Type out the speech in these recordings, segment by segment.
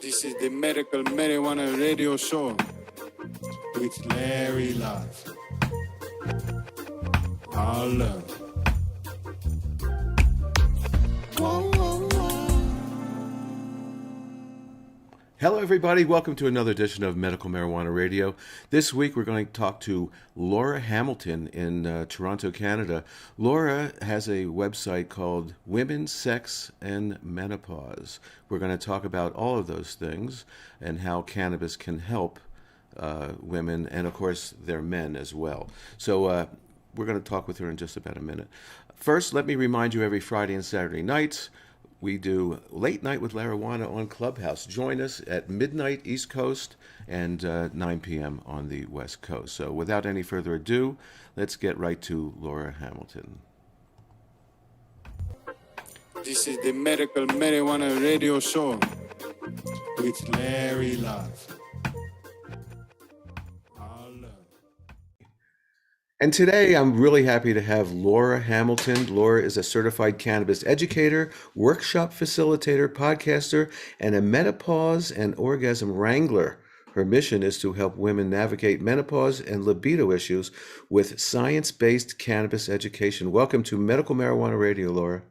This is the Medical Marijuana Radio Show with Larry Love. Our love. Hello, everybody. Welcome to another edition of Medical Marijuana Radio. This week, we're going to talk to Laura Hamilton in Toronto, Canada. Laura has a website called Women, Sex, and Menopause. We're going to talk about all of those things and how cannabis can help women and, of course, their men as well. So we're going to talk with her in just about a minute. First, let me remind you, every Friday and Saturday nights, we do Late Night with Marijuana on Clubhouse. Join us at midnight East Coast and 9 p.m. on the West Coast. So without any further ado, let's get right to Laura Hamilton. This is the Medical Marijuana Radio Show with Larry Love. And today I'm really happy to have Laura Hamilton. Laura is a certified cannabis educator, workshop facilitator, podcaster, and a menopause and orgasm wrangler. Her mission is to help women navigate menopause and libido issues with science-based cannabis education. Welcome to Medical Marijuana Radio, Laura.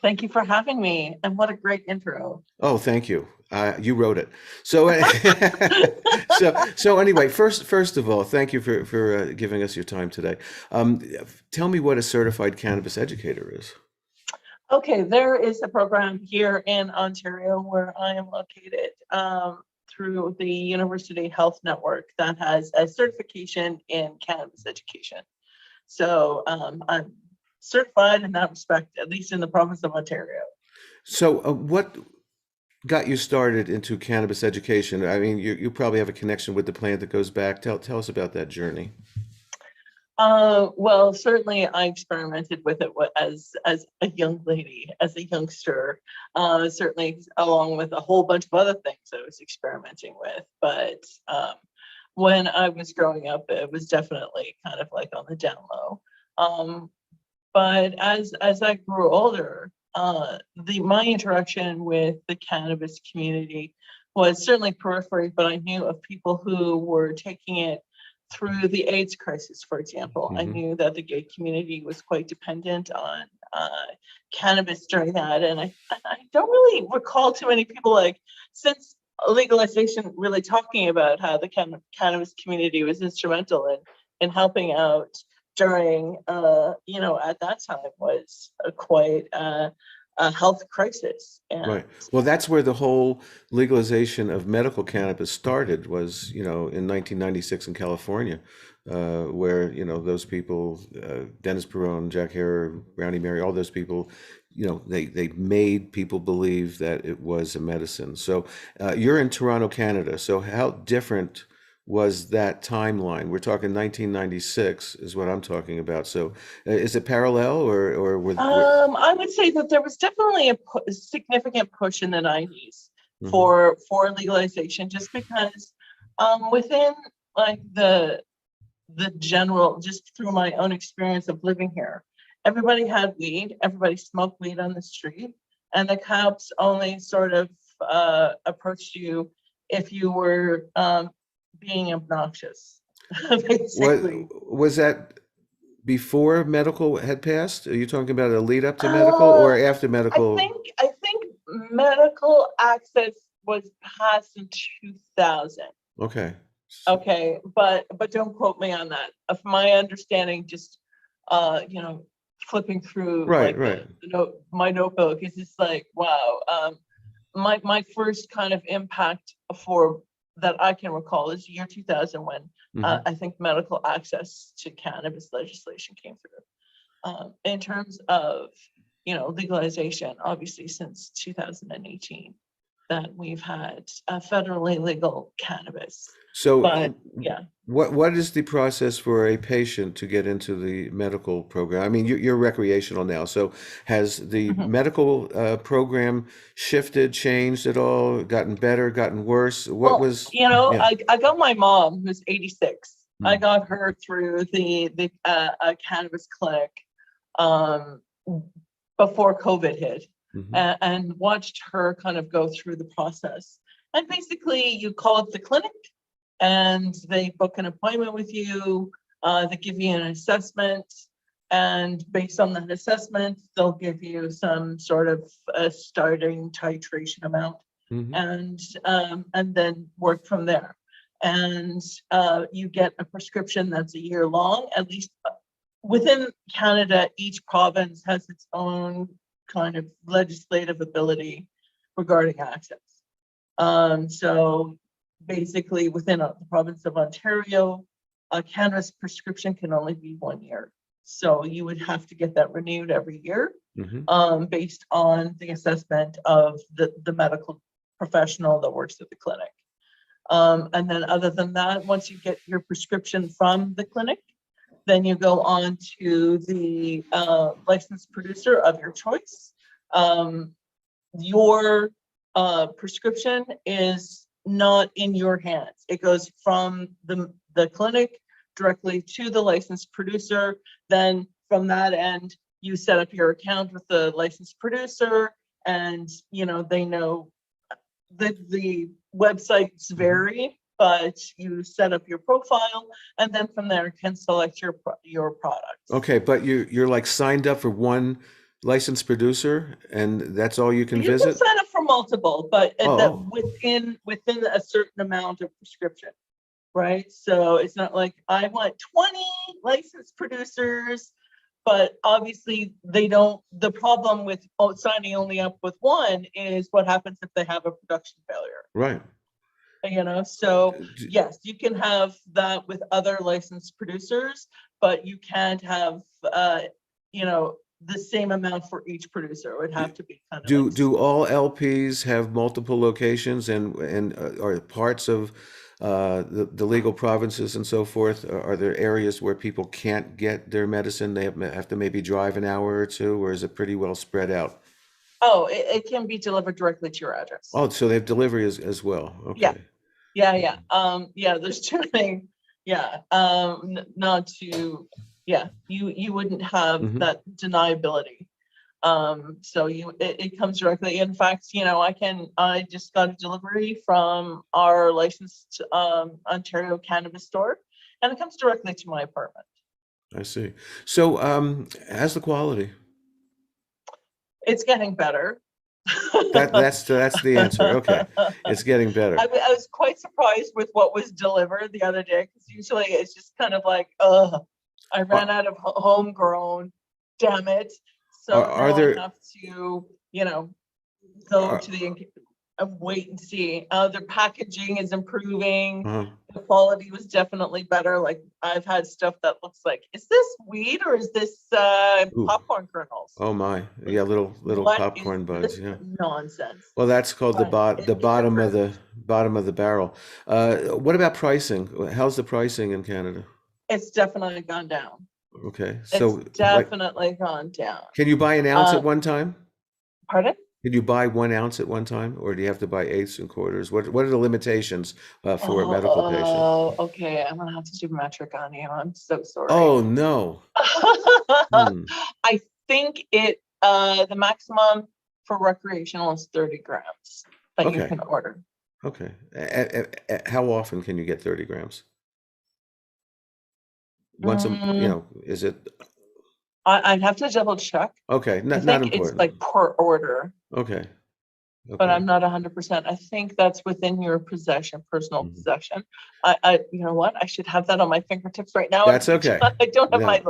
Thank you for having me, and what a great intro. Oh, thank you. You wrote it. So, so anyway, first of all, thank you for giving us your time today. Tell me what a certified cannabis educator is. Okay, there is a program here in Ontario where I am located through the University Health Network that has a certification in cannabis education. So I'm certified in that respect, at least in the province of Ontario. So what got you started into cannabis education? I mean, you probably have a connection with the plant that goes back. Tell us about that journey. Well, certainly I experimented with it as a young lady, as a youngster, certainly along with a whole bunch of other things I was experimenting with. But when I was growing up, it was definitely kind of like on the down low. But as I grew older, my interaction with the cannabis community was certainly periphery, but I knew of people who were taking it through the AIDS crisis, for example. Mm-hmm. I knew that the gay community was quite dependent on cannabis during that. And I don't really recall too many people, like, since legalization, really talking about how the cannabis community was instrumental in helping out during, at that time was quite a health crisis. And right. Well, that's where the whole legalization of medical cannabis started, was, in 1996 in California, where, those people, Dennis Perone, Jack Herer, Brownie Mary, all those people, they made people believe that it was a medicine. So you're in Toronto, Canada. So how different was that timeline? We're talking 1996 is what I'm talking about. So is it parallel or with? I would say that there was definitely a significant push in the 90s for legalization, just because within like the general, just through my own experience of living here, everybody had weed, everybody smoked weed on the street, and the cops only sort of approached you if you were being obnoxious, basically. Was that before medical had passed? Are you talking about a lead up to medical or after medical? I think medical access was passed in 2000. Okay. Okay, but don't quote me on that. Of my understanding, just flipping through my notebook, is just like, wow. My first kind of impact that I can recall is year 2000, when I think medical access to cannabis legislation came through. In terms of, legalization, obviously since 2018, that we've had federally legal cannabis. So, yeah. What is the process for a patient to get into the medical program? I mean, you're recreational now, so has the medical program shifted, changed at all, gotten better, gotten worse? I got my mom, who's 86. I got her through the cannabis clinic before COVID hit. and watched her kind of go through the process. And basically, you call up the clinic, and they book an appointment with you. They give you an assessment, and based on that assessment, they'll give you some sort of a starting titration amount, and then work from there. And you get a prescription that's a year long. At least within Canada, each province has its own kind of legislative ability regarding access. So basically, within the province of Ontario, a cannabis prescription can only be 1 year. So you would have to get that renewed every year, based on the assessment of the medical professional that works at the clinic. And then other than that, once you get your prescription from the clinic, then you go on to the licensed producer of your choice. Your prescription is not in your hands. It goes from the clinic directly to the licensed producer. Then from that end, you set up your account with the licensed producer, and they know that the websites vary, but you set up your profile, and then from there can select your products. Okay, but you're like signed up for one licensed producer, and that's all you can visit? You can sign up for multiple, but within a certain amount of prescription, right? So it's not like I want 20 licensed producers, but obviously they don't. The problem with signing only up with one is what happens if they have a production failure. Right. So yes, you can have that with other licensed producers, but you can't have, the same amount for each producer. It would have to be kind of do all LPs have multiple locations and are parts of the legal provinces and so forth? Are there areas where people can't get their medicine? They have to maybe drive an hour or two, or is it pretty well spread out? Oh, it can be delivered directly to your address. Oh, so they have delivery as well. Okay. Yeah. There's too many. Yeah. Not to. Yeah. You wouldn't have that deniability. So it comes directly. In fact, I just got a delivery from our licensed Ontario cannabis store, and it comes directly to my apartment. I see. So, how's the quality? It's getting better. That's the answer. Okay, it's getting better. I was quite surprised with what was delivered the other day, because usually it's just kind of like, I ran out of homegrown. Damn it! So Are now there? I have to, go to the wait and see. Their packaging is improving. The quality was definitely better. Like, I've had stuff that looks like, is this weed or is this popcorn kernels? Oh my, yeah, little What popcorn buds. Yeah. Nonsense. Well, that's called the bottom of improved. the barrel. What about pricing? How's the pricing in Canada? It's definitely gone down. Okay, so It's definitely gone down. can you buy an ounce at one time? Pardon? Can you buy 1 ounce at one time, or do you have to buy eighths and quarters? What are the limitations for a medical patient? Oh, okay. I'm gonna have to do metric on you. I'm so sorry. Oh no. I think the maximum for recreational is 30 grams that you can order. Okay. How often can you get 30 grams? Once is it? I'd have to double check. Okay, I not think important. it's like per order. Okay. But I'm not 100%. I think that's within your personal possession. You know what? I should have that on my fingertips right now. That's okay. I don't have my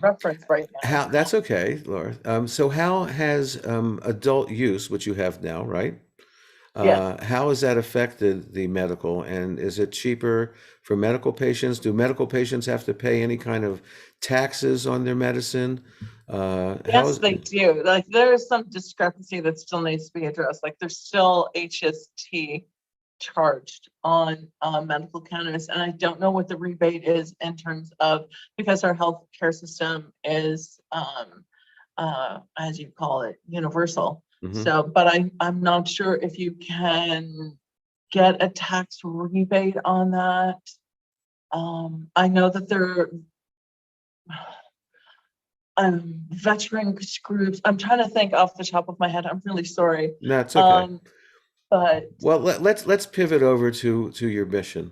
reference right now. That's okay, Laura. So how has adult use, which you have now, right? Yes. How has that affected the medical, and is it cheaper for medical patients? Do medical patients have to pay any kind of taxes on their medicine? Yes, they do. Like, there is some discrepancy that still needs to be addressed. Like, there's still HST charged on medical cannabis, and I don't know what the rebate is in terms of, because our healthcare system is, as you call it, universal. So, but I'm not sure if you can get a tax rebate on that. I know that veterans groups. I'm trying to think off the top of my head. I'm really sorry. No, it's okay. But Well, let's pivot over to your mission.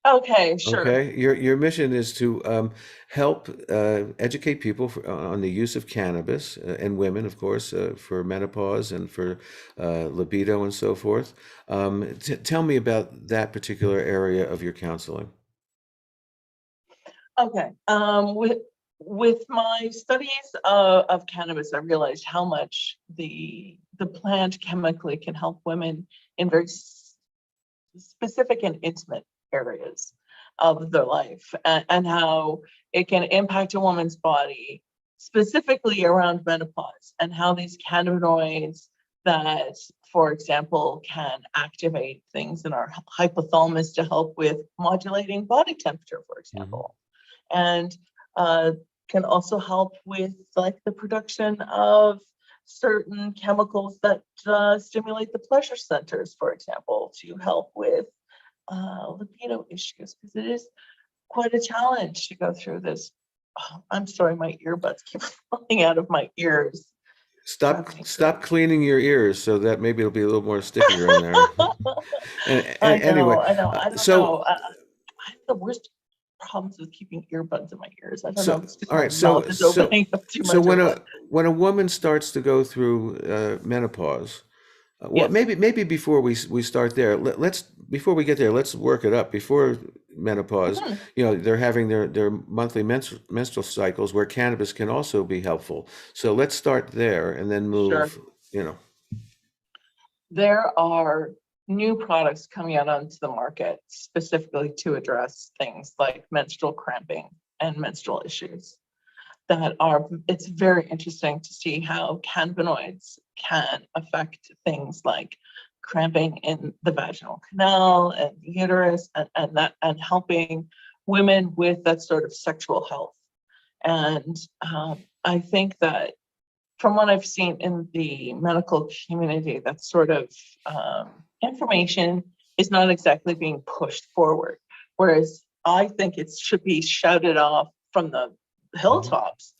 okay, sure. Okay, your mission is to help educate people on the use of cannabis and women, of course, for menopause and for libido and so forth. Tell me about that particular area of your counseling. Okay. With my studies of cannabis, I realized how much the plant chemically can help women in very specific and intimate areas of their life, and how it can impact a woman's body, specifically around menopause, and how these cannabinoids that, for example, can activate things in our hypothalamus to help with modulating body temperature, for Hmm. example, and uh, can also help with like the production of certain chemicals that stimulate the pleasure centers, for example, to help with libido issues, because it is quite a challenge to go through this. Oh, I'm sorry, my earbuds keep falling out of my ears. Drives me Stop crazy. cleaning your ears so that maybe it'll be a little more stickier in there. Anyway, I don't so know. I have the worst problems with keeping earbuds in my ears. I don't know if it's because all my right, mouth is opening up too so much or what. when a woman starts to go through menopause, well, Yes. maybe before we start there, let's before we get there, let's work it up. Before menopause, Mhm. they're having their monthly menstrual cycles where cannabis can also be helpful. So let's start there and then Sure. move. You know, There are new products coming out onto the market specifically to address things like menstrual cramping and menstrual issues that are, it's very interesting to see how cannabinoids can affect things like cramping in the vaginal canal and the uterus, and helping women with that sort of sexual health. And I think that from what I've seen in the medical community, that sort of information is not exactly being pushed forward. Whereas I think it should be shouted off from the mhm. hilltops,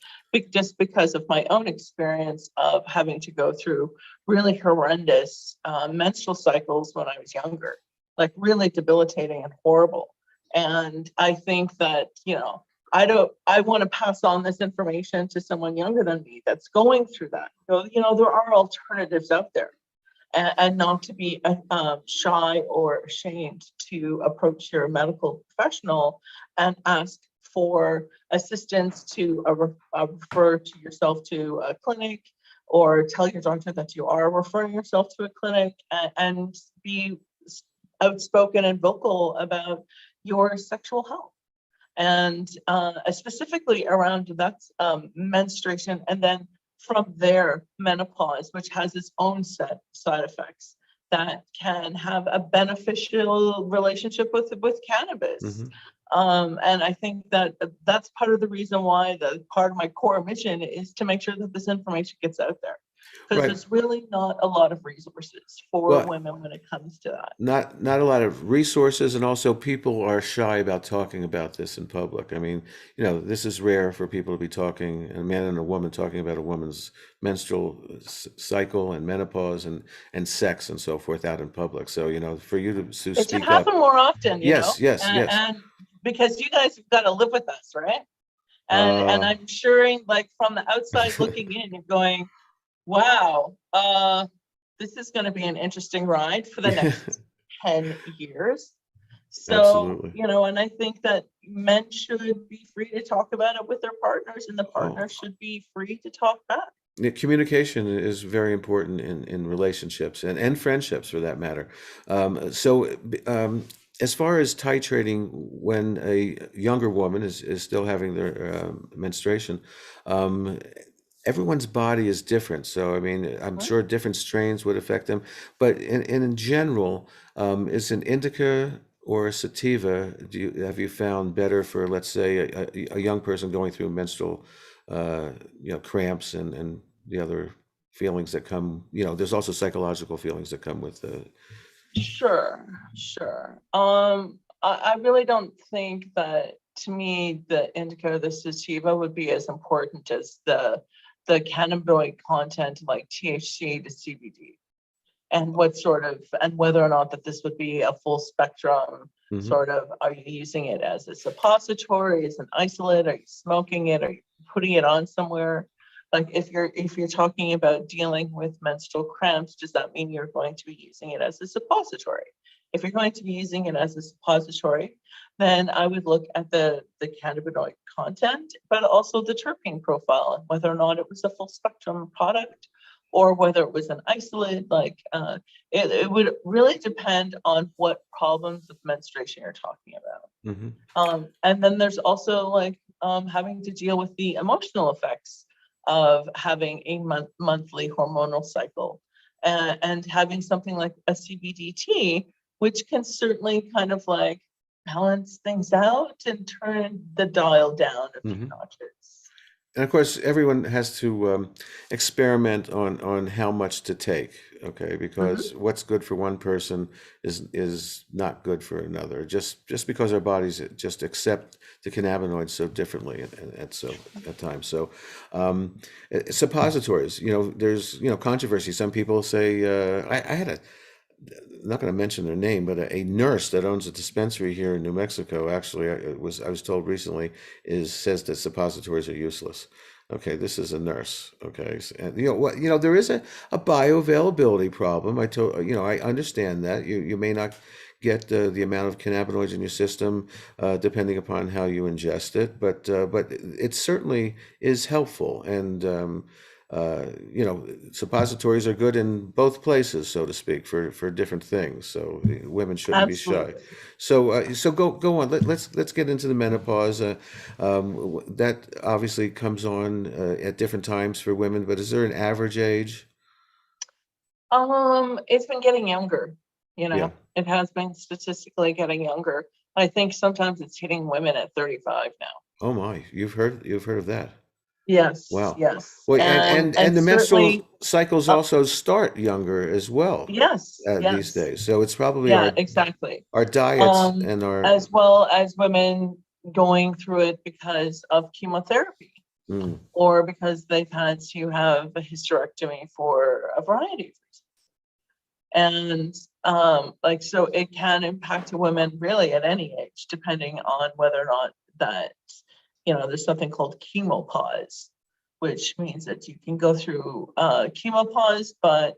just because of my own experience of having to go through really horrendous menstrual cycles when I was younger, like really debilitating and horrible. And I think that, I want to pass on this information to someone younger than me that's going through that. So, there are alternatives out there, and not to be shy or ashamed to approach your medical professional and ask for assistance to refer to yourself to a clinic, or tell your doctor that you are referring yourself to a clinic, and be outspoken and vocal about your sexual health, and specifically around that's menstruation, and then from there menopause, which has its own set side effects that can have a beneficial relationship with cannabis. Hmm. And I think that that's part of the reason why the part of my core mission is to make sure that this information gets out there, because Right. there's really not a lot of resources for Well, women when it comes to that. not a lot of resources, and also people are shy about talking about this in public. I mean, this is rare for people to be talking, a man and a woman talking about a woman's menstrual cycle and menopause and sex and so forth out in public. So, for you to It should speak up. happen more often, Yes, yes, yes. and because you guys have got to live with us, right? And Uh, I'm sure, like from the outside looking in, you're going, wow, this is going to be an interesting ride for the next 10 years. So, absolutely. and I think that men should be free to talk about it with their partners, and the Oh, partners should be free to talk back. yeah, communication is very important in relationships and friendships for that matter. As far as titrating when a younger woman is still having their menstruation, um, everyone's body is different. So, I mean, I'm Mhm. sure different strains would affect them. But in general, is an indica or a sativa, have you found better for, let's say, a young person going through menstrual cramps and the other feelings that come, there's also psychological feelings that come with Sure, sure. I really don't think that to me, the indica, the sativa would be as important as the cannabinoid content like THC to CBD, and whether or not that this would be a full spectrum sort of, are you using it as a suppository, as an isolate, are you smoking it, are you putting it on somewhere? Like if you're talking about dealing with menstrual cramps, does that mean you're going to be using it as a suppository? If you're going to be using it as a suppository, then I would look at the cannabinoid content, but also the terpene profile, and whether or not it was a full spectrum product or whether it was an isolate. It would really depend on what problems of menstruation you're talking about. And then there's also having to deal with the emotional effects of having a monthly hormonal cycle, and having something like a CBDT, which can certainly kind of balance things out and turn the dial down a few notches. And of course, everyone has to experiment on how much to take, okay? Because what's good for one person is not good for another. Just because our bodies just accept the cannabinoids so differently at times. So suppositories, there's controversy. Some people say I had I'm not going to mention their name, but a nurse that owns a dispensary here in New Mexico, actually, I was told recently, says that suppositories are useless. Okay, this is a nurse. Okay, and there is a bioavailability problem. I understand that you may not get the amount of cannabinoids in your system depending upon how you ingest it, but it certainly is helpful. And suppositories are good in both places, so to speak, for different things. So women shouldn't be shy. So go on. Let's get into the menopause. That obviously comes on at different times for women, but is there an average age? It's been getting younger. Yeah. It has been statistically getting younger. I think sometimes it's hitting women at 35 now. Oh my, you've heard of that? Yes. Wow. Yes. Well, and the menstrual cycles also start younger as well. Yes. These days. So it's probably exactly. our diets and our, as well as women going through it because of chemotherapy, or because they've had to have a hysterectomy for a variety of reasons. And so it can impact a woman really at any age, depending on whether or not that there's something called chemopause, which means that you can go through chemopause, but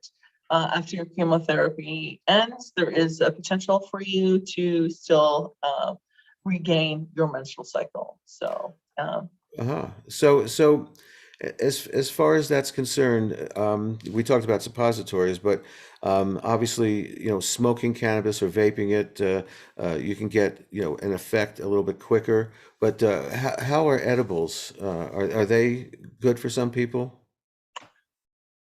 after your chemotherapy ends, there is a potential for you to still regain your menstrual cycle. So, So as far as that's concerned, we talked about suppositories, but obviously, smoking cannabis or vaping it, you can get, an effect a little bit quicker. But how are edibles? Are they good for some people?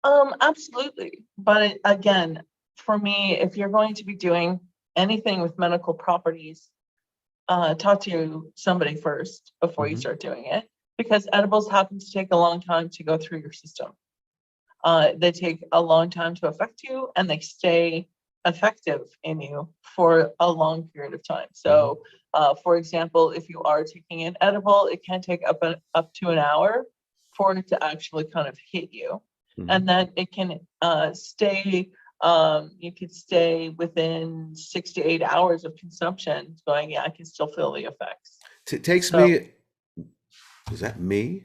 Absolutely. But again, for me, if you're going to be doing anything with medical properties, talk to somebody first before you start doing it, because edibles happen to take a long time to go through your system. They take a long time to affect you, and they stay effective in you for a long period of time. So, for example, if you are taking an edible, it can take up to an hour for it to actually kind of hit you. And then it can stay, you could stay within 6 to 8 hours of consumption going, I can still feel the effects. Me, is that me?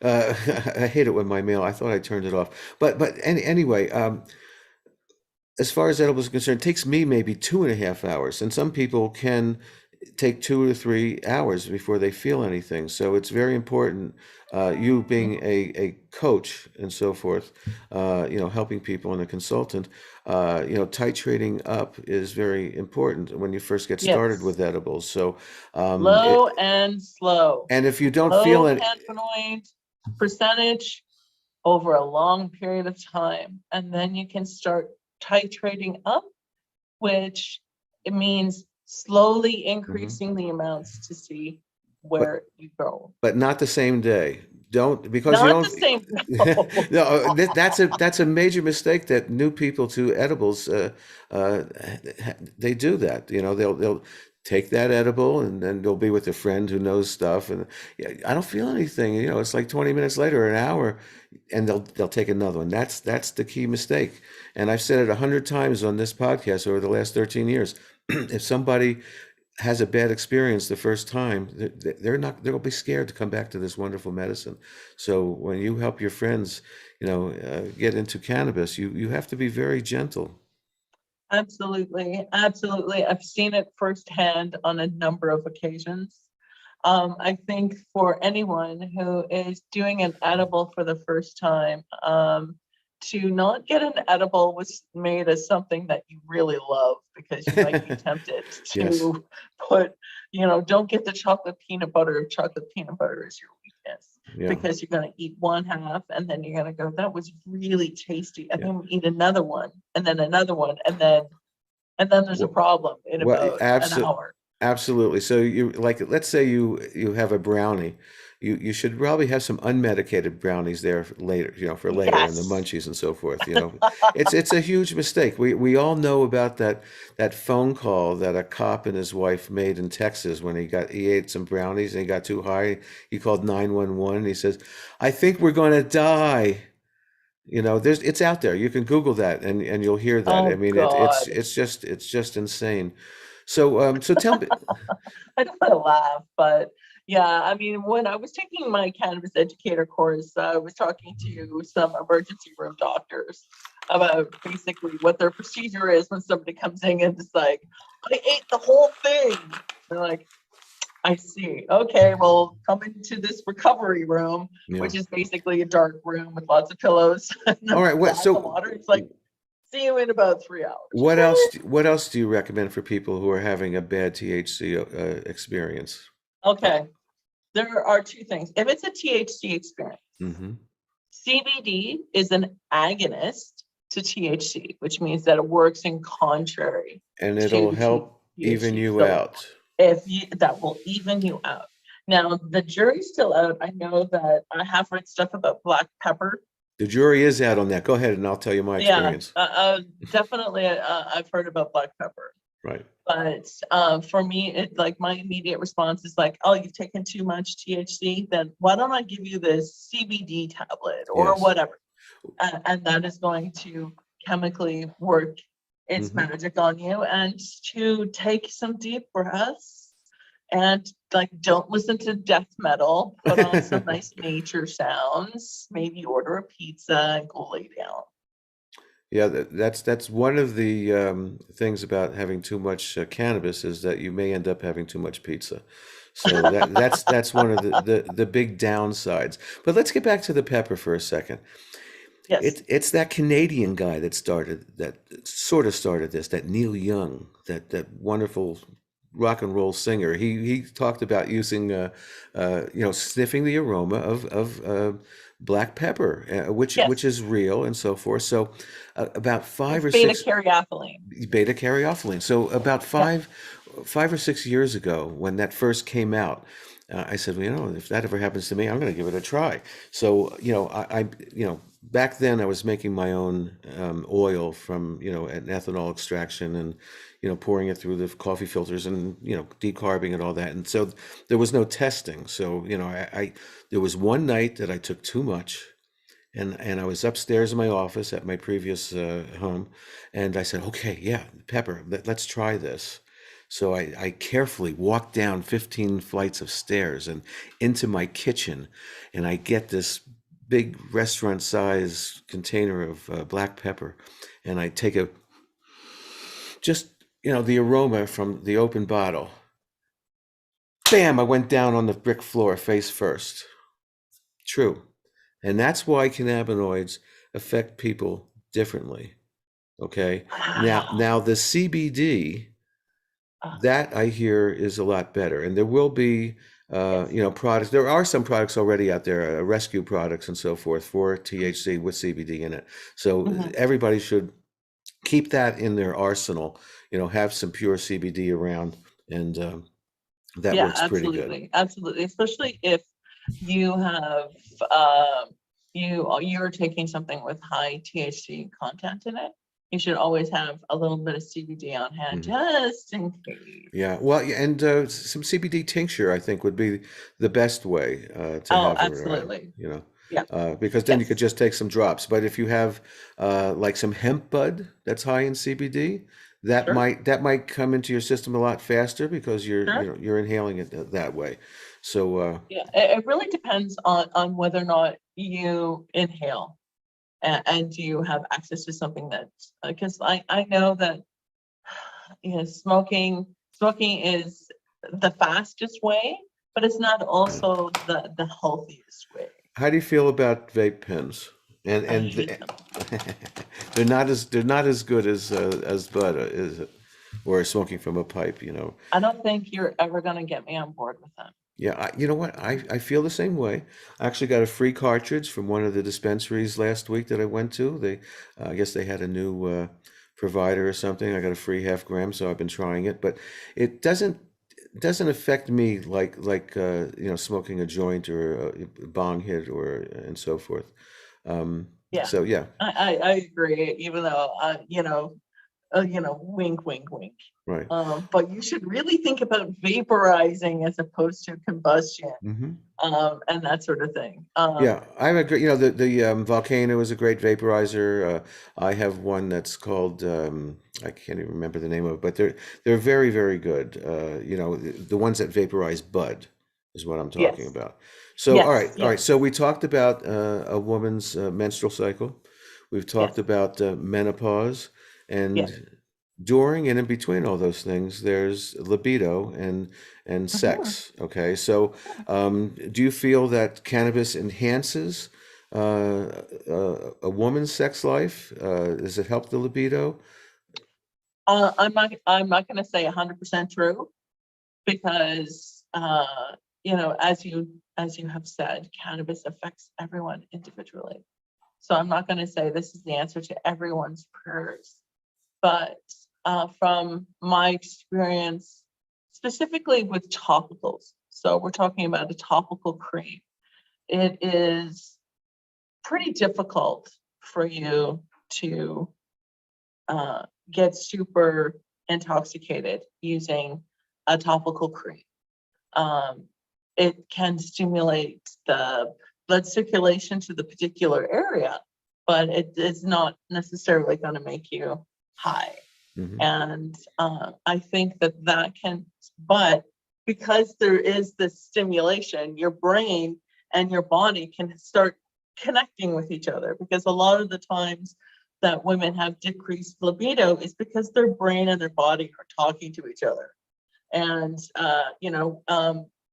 I hate it when my mail, I thought I turned it off. But anyway, as far as edibles are concerned, it takes me maybe 2.5 hours. And some people can take 2 or 3 hours before they feel anything. So it's very important, you being a coach and so forth, helping people and a consultant, titrating up is very important when you first get started with edibles. So low and slow. And if you don't feel it, cannabinoid percentage over a long period of time, and then you can start titrating up, which it means slowly increasing the amounts to see where you go. But not the same day. Don't, because not you don't. The same. No, that's a major mistake that new people to edibles, they do that. They'll take that edible, and then they'll be with a friend who knows stuff, and yeah, I don't feel anything. It's like 20 minutes later, an hour, and they'll take another one. That's the key mistake. And I've said it 100 times on this podcast over the last 13 years. If somebody has a bad experience the first time, they'll be scared to come back to this wonderful medicine. So when you help your friends, get into cannabis, you have to be very gentle. Absolutely. Absolutely. I've seen it firsthand on a number of occasions. I think for anyone who is doing an edible for the first time, to not get an edible was made as something that you really love, because you might be tempted Yes. to put, don't get the chocolate peanut butter if chocolate peanut butter is your weakness. Yeah. Because you're going to eat one half and then you're going to go, that was really tasty. And Yeah. then eat another one and then another one. And then there's a problem in about an hour. Absolutely. So let's say you have a brownie. You should probably have some unmedicated brownies there for later, for later, and the munchies and so forth. It's a huge mistake. We all know about that phone call that a cop and his wife made in Texas when he ate some brownies and he got too high. He called 911 and he says, "I think we're going to die." It's out there. You can Google that and you'll hear that. Oh, I mean, God. it's just insane. So tell me. I don't want to laugh, but yeah, I mean, when I was taking my Cannabis Educator course, I was talking to some emergency room doctors about basically what their procedure is when somebody comes in and it's like, I ate the whole thing. They're like, I see. Okay, well, come into this recovery room, which is basically a dark room with lots of pillows. All right, water. It's like, see you in about 3 hours. What else do you recommend for people who are having a bad THC experience? Okay, there are two things. If it's a THC experience, CBD is an agonist to THC, which means that it works in contrary. And it'll help even you out. That will even you out. Now, the jury's still out. I know that I have read stuff about black pepper. The jury is out on that. Go ahead and I'll tell you my experience. Definitely. I've heard about black pepper. Right. But for me, my immediate response is like, oh, you've taken too much THC, then why don't I give you this CBD tablet or whatever? And that is going to chemically work its magic on you, and to take some deep breaths and don't listen to death metal, put on some nice nature sounds, maybe order a pizza and go lay down. Yeah, that's one of the things about having too much cannabis, is that you may end up having too much pizza. So that's one of the big downsides. But let's get back to the pepper for a second. Yes. It's that Canadian guy that sort of started this, that Neil Young, that wonderful rock and roll singer. He talked about using sniffing the aroma of black pepper, which is real and so forth. So about beta caryophyllene. So about five or 6 years ago, when that first came out, I said, well, if that ever happens to me, I'm going to give it a try. So I back then I was making my own oil from an ethanol extraction, and pouring it through the coffee filters and decarbing and all that. And so there was no testing. So there was one night that I took too much, and I was upstairs in my office at my previous home, and I said, okay, yeah, pepper, let's try this. So I carefully walked down 15 flights of stairs and into my kitchen, and I get this big restaurant size container of black pepper, and I take the aroma from the open bottle. Bam, I went down on the brick floor face first. True. And that's why cannabinoids affect people differently. Okay. Now the CBD, that I hear is a lot better, and there will be products. There are some products already out there, rescue products and so forth, for THC with CBD in it. So everybody should keep that in their arsenal. Have some pure CBD around, and that works pretty good. Absolutely, especially if you have you're taking something with high THC content in it. you should always have a little bit of CBD on hand, just in case. Yeah, well, yeah, and some CBD tincture, I think, would be the best way to Oh, have it around, absolutely. you know, Yeah. because then you could Yes. just take some drops. But if you have like some hemp bud that's high in CBD, Sure. that might come into your system a lot faster because Sure. you're inhaling it that way. So Yeah. It really depends on whether or not you inhale, and do you have access to something that's, because I know that, smoking is the fastest way, but it's not also the healthiest way. how do you feel about vape pens? And I and hate them. they're not as good as bud, is it? Or smoking from a pipe, you know. I don't think you're ever going to get me on board with them. Yeah, you know what? I feel the same way. I actually got a free cartridge from one of the dispensaries last week that I went to. I guess they had a new provider or something. I got a free half gram, so I've been trying it. But it doesn't affect me like smoking a joint or a bong hit or and so forth. Yeah, So yeah, I agree, even though, wink, wink, wink. right. But you should really think about vaporizing as opposed to combustion, Hmm. and that sort of thing. Yeah, I agree. You know, the Volcano is a great vaporizer. I have one that's called I can't even remember the name of it, but they're very very good. You know, the ones that vaporize bud is what I'm talking Yes, about. So yes, all right. yes, So we talked about a woman's menstrual cycle. We've talked yes, about menopause, yes. and during and in between all those things, there's libido and Mhm. sex. Okay, so do you feel that cannabis enhances a woman's sex life? Does it help the libido? I'm not going to say 100% true, because, as you have said, cannabis affects everyone individually. So I'm not going to say this is the answer to everyone's prayers, but from my experience, specifically with topicals, so we're talking about a topical cream, it is pretty difficult for you to get super intoxicated using a topical cream. Um, it can stimulate the blood circulation to the particular area, but it is not necessarily going to make you high. Hmm. And I think that can, but because there is this stimulation, your brain and your body can start connecting with each other, because a lot of the times that women have decreased libido is because their brain and their body are talking to each other. And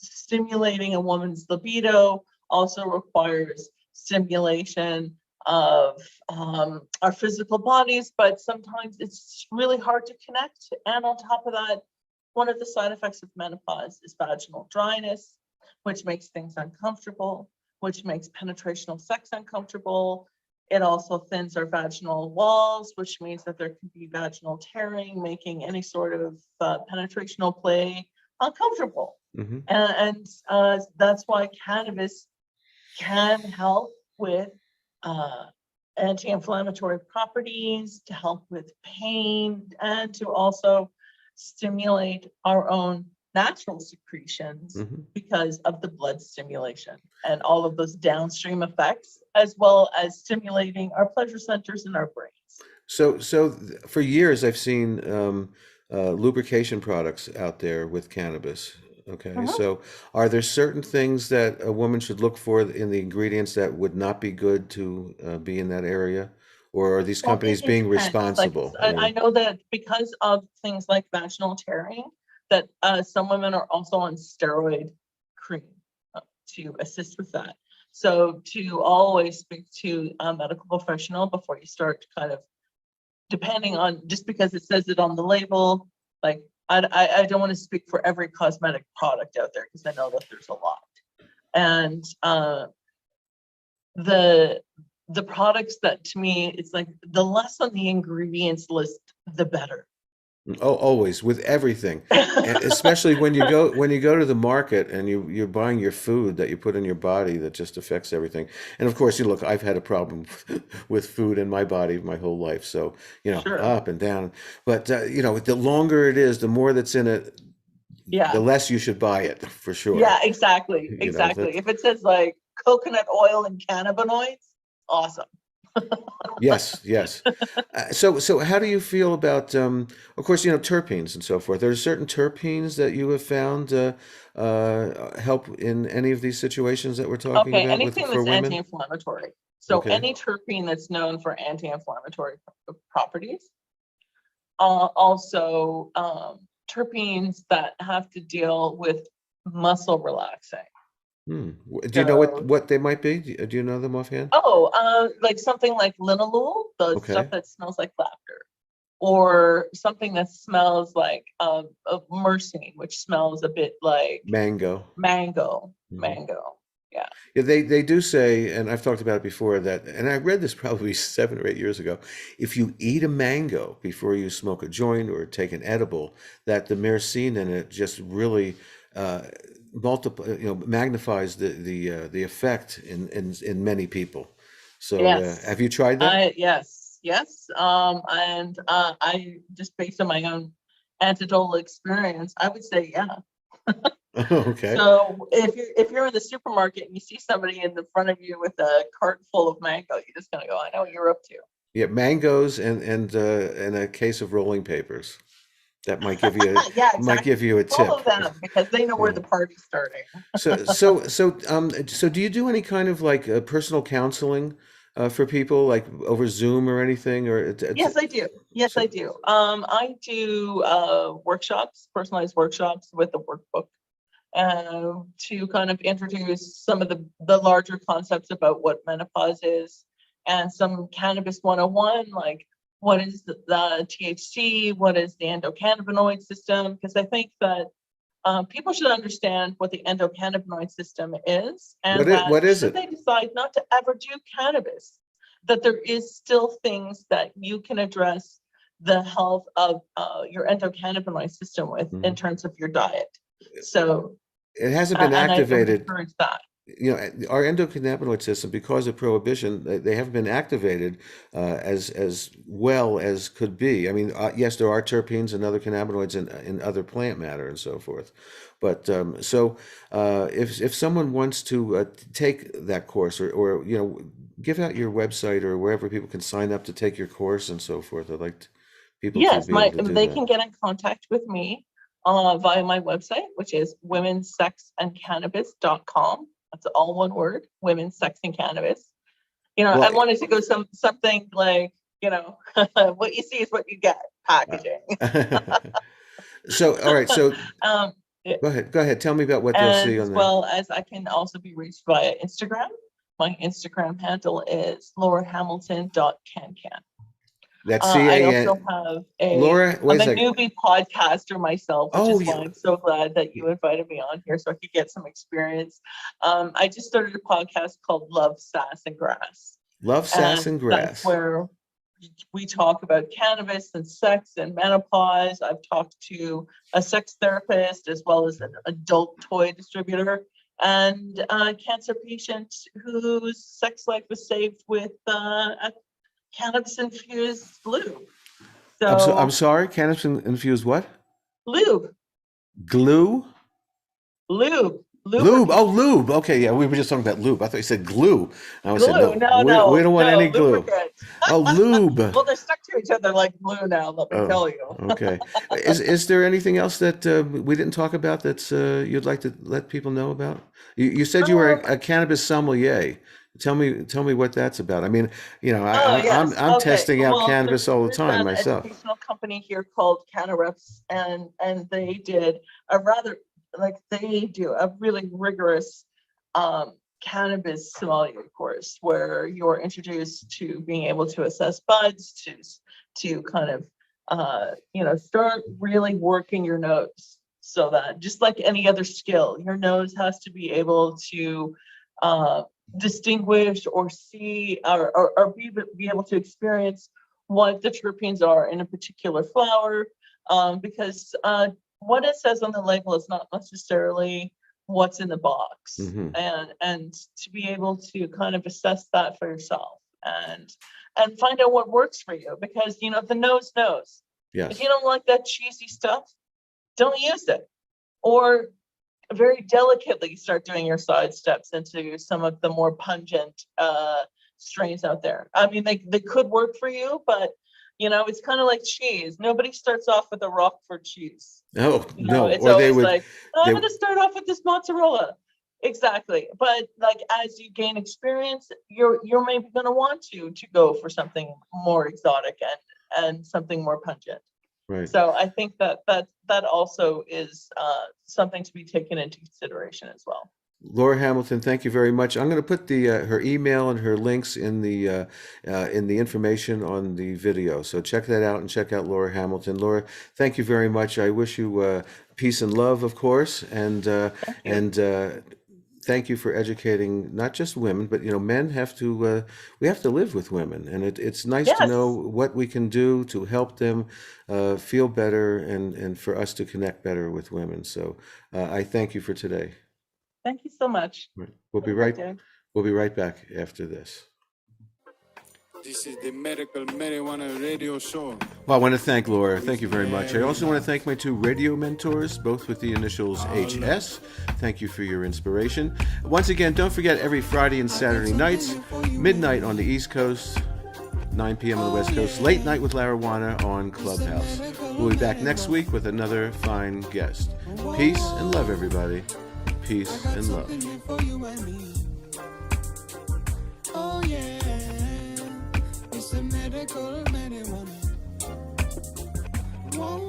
stimulating a woman's libido also requires stimulation of our physical bodies, but sometimes it's really hard to connect. And on top of that, one of the side effects of menopause is vaginal dryness, which makes things uncomfortable, which makes penetrational sex uncomfortable. It also thins our vaginal walls, which means that there can be vaginal tearing, making any sort of penetrational play uncomfortable. Hmm. And that's why cannabis can help with uh, anti-inflammatory properties, to help with pain, and to also stimulate our own natural secretions Hmm. because of the blood stimulation and all of those downstream effects, as well as stimulating our pleasure centers in our brains. For years, I've seen lubrication products out there with cannabis. Okay, Mhm. so are there certain things that a woman should look for in the ingredients that would not be good to be in that area, or are these Well, companies it being depends. Like, responsible? You I know. know that because of things like vaginal tearing, that some women are also on steroid cream to assist with that. So to always speak to a medical professional before you start kind of, depending on, just because it says it on the label, like I don't want to speak for every cosmetic product out there, because I know that there's a lot. And the the products that, to me, it's like, the less on the ingredients list, the better. Oh, always with everything, and especially when you go to the market and you're buying your food that you put in your body that just affects everything. And of course, you look, I've had a problem with food in my body my whole life, so Sure. up and down. But the longer it is, the more that's in it, the Yeah. less you should buy it for sure. Yeah, exactly. Exactly. That. If it says like coconut oil and cannabinoids, awesome. Yes, yes. So how do you feel about, of course, terpenes and so forth? There are certain terpenes that you have found help in any of these situations that we're talking Okay, about with anything for that's women? anti-inflammatory. So Okay. any terpene that's known for anti-inflammatory properties. Also, terpenes that have to deal with muscle relaxing. Do you know what So, what they might be? Do you know them offhand? like something like linalool, the stuff Okay. that smells like lavender, or something that smells like myrcene, which smells a bit like Mango. mango. Mhm. Mango. Yeah. Yeah, they do say, and I've talked about it before, that, and I read this probably 7 or 8 years ago. If you eat a mango before you smoke a joint or take an edible, that the myrcene in it just really uh, magnifies the effect in many people. So, Yes. have you tried that? Yes. Yes. And I just based on my own anecdotal experience, I would say yeah. Okay. So if you're in the supermarket and you see somebody in the front of you with a cart full of mango, you're just gonna go, I know what you're up to. Yeah, mangoes and a case of rolling papers. That Yeah, might exactly. give you a tip. Follow them because they know where Yeah. the party's starting. So do you do any kind of like personal counseling for people like over Zoom or anything or Yes, I do. Yes, so I do. I do workshops, personalized workshops with a workbook, to kind of introduce some of the larger concepts about what menopause is and some cannabis 101, like what is the THC, what is the endocannabinoid system? Because I think that people should understand what the endocannabinoid system is, and that what is should it? they decide not to ever do cannabis, that there is still things that you can address the health of your endocannabinoid system with in Mhm. terms of your diet. So, It hasn't been and I would activated. encourage that. Our endocannabinoid system, because of prohibition, they haven't been activated as well as could be. I mean, yes, there are terpenes and other cannabinoids in other plant matter and so forth. But if someone wants to take that course or give out your website or wherever people can sign up to take your course and so forth, I'd like people to Yes, be able to do they that. can get in contact with me via my website, which is womensexandcannabis.com. That's all one word, women, sex, and cannabis. I Well, wanted to go something like, what you see is what you get packaging. so all right, so um, yeah, go ahead. Tell me about what they'll see as on there. well as I can also be reached via Instagram. My Instagram handle is laurahamilton.cancan. That's I also CAN. have Laura, wait I'm a a second. newbie podcaster myself, which Oh, is why I'm so glad that you invited me on here so I could get some experience. I just started a podcast called Love, Sass, and Grass. love, sass, And and that's grass. where we talk about cannabis and sex and menopause. I've talked to a sex therapist as well as an adult toy distributor and a cancer patient whose sex life was saved with a cannabis infused lube. I'm So sorry. Cannabis infused what? lube, Glue? Lube. lubricant, Oh, lube. Okay, yeah, we were just talking about lube. I thought you said glue. I said glue. no. No, We don't want any glue. lubricant. Oh, lube. Well, they're stuck to each other like glue now. Let me Oh, tell you. okay. Is there anything else that we didn't talk about that you'd like to let people know about? You said you were Um, a cannabis sommelier. Tell me what that's about. I mean, Oh yes. I'm Okay. testing out Well, cannabis all the there's time an myself. educational company here called Cannareps, and they did a rather like they do a really rigorous cannabis sommelier course where you're introduced to being able to assess buds, to kind of start really working your nose so that just like any other skill, your nose has to be able to uh, distinguish or see or be able to experience what the terpenes are in a particular flower, because what it says on the label is not necessarily what's in the box, Mm-hmm. and to be able to kind of assess that for yourself and find out what works for you, because the nose knows. Yes. If you don't like that cheesy stuff, don't use it, or very delicately start doing your side steps into some of the more pungent strains out there. I mean, they could work for you, but it's kind of like cheese. Nobody starts off with a Roquefort cheese. Oh, no. It's Or they always would. like, I'm going to start off with this mozzarella. Exactly. But like, as you gain experience, you're maybe going to want to go for something more exotic and something more pungent. Right. So I think that also is something to be taken into consideration as well. Laura Hamilton, thank you very much. I'm going to put her email and her links in the information on the video. So check that out and check out Laura Hamilton. Laura, thank you very much. I wish you peace and love, of course, and thank you for educating not just women, but men have to we have to live with women, and it's nice to know what we can do to help them feel better and for us to connect better with women. So I thank you for today. Thank you so much. Right. We'll be right back after this. This is the Medical Marijuana Radio Show. Well, I want to thank Laura. Thank you very much. I also want to thank my two radio mentors, both with the initials HS. Thank you for your inspiration. Once again, don't forget, every Friday and Saturday nights, midnight on the East Coast, 9 p.m. on the West Coast, late night with Larawana on Clubhouse. We'll be back next week with another fine guest. Peace and love, everybody. Peace and love. Oh yeah, it's a medical marijuana. Whoa.